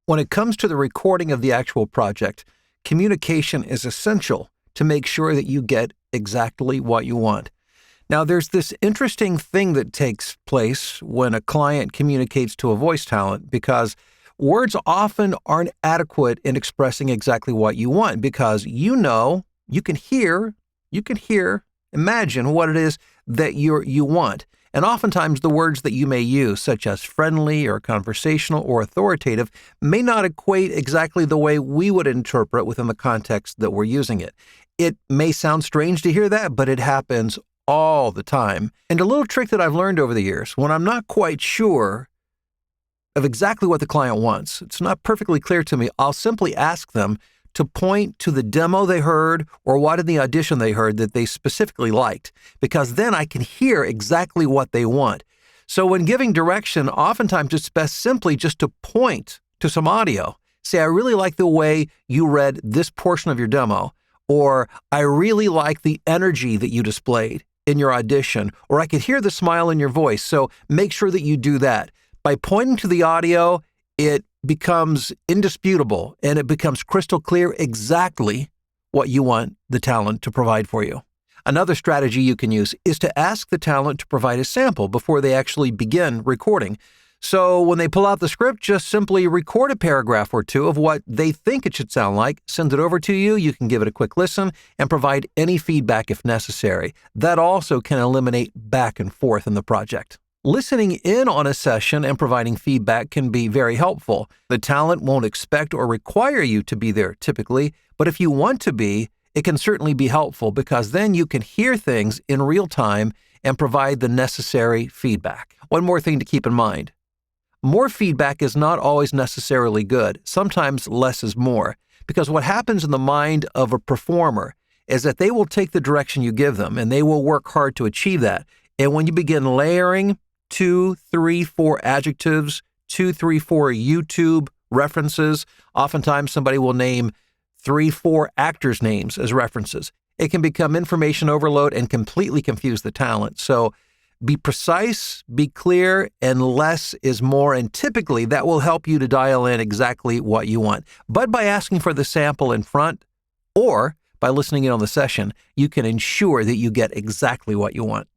When it comes to the recording of the actual project, communication is essential to make sure that you get exactly what you want. Now, there's this interesting thing that takes place when a client communicates to a voice talent because words often aren't adequate in expressing exactly what you want because you can hear, imagine what it is that you want. And oftentimes the words that you may use, such as friendly or conversational or authoritative, may not equate exactly the way we would interpret within the context that we're using it. It may sound strange to hear that, but it happens all the time. And a little trick that I've learned over the years, when I'm not quite sure of exactly what the client wants, it's not perfectly clear to me, I'll simply ask them to point to the demo they heard or what in the audition they heard that they specifically liked, because then I can hear exactly what they want. So when giving direction, oftentimes it's best simply just to point to some audio. Say, I really like the way you read this portion of your demo, or I really like the energy that you displayed in your audition, or I could hear the smile in your voice, so make sure that you do that. By pointing to the audio, it becomes indisputable and it becomes crystal clear exactly what you want the talent to provide for you. Another strategy you can use is to ask the talent to provide a sample before they actually begin recording. So when they pull out the script, just simply record a paragraph or two of what they think it should sound like, send it over to you, you can give it a quick listen, and provide any feedback if necessary. That also can eliminate back and forth in the project. Listening in on a session and providing feedback can be very helpful. The talent won't expect or require you to be there typically, but if you want to be, it can certainly be helpful because then you can hear things in real time and provide the necessary feedback. One more thing to keep in mind. More feedback is not always necessarily good. Sometimes less is more, because what happens in the mind of a performer is that they will take the direction you give them and they will work hard to achieve that. And when you begin layering 2, 3, 4 adjectives, 2, 3, 4 YouTube references. Oftentimes somebody will name 3, 4 actors' names as references. It can become information overload and completely confuse the talent. So be precise, be clear, and less is more. And typically that will help you to dial in exactly what you want. But by asking for the sample in front or by listening in on the session, you can ensure that you get exactly what you want.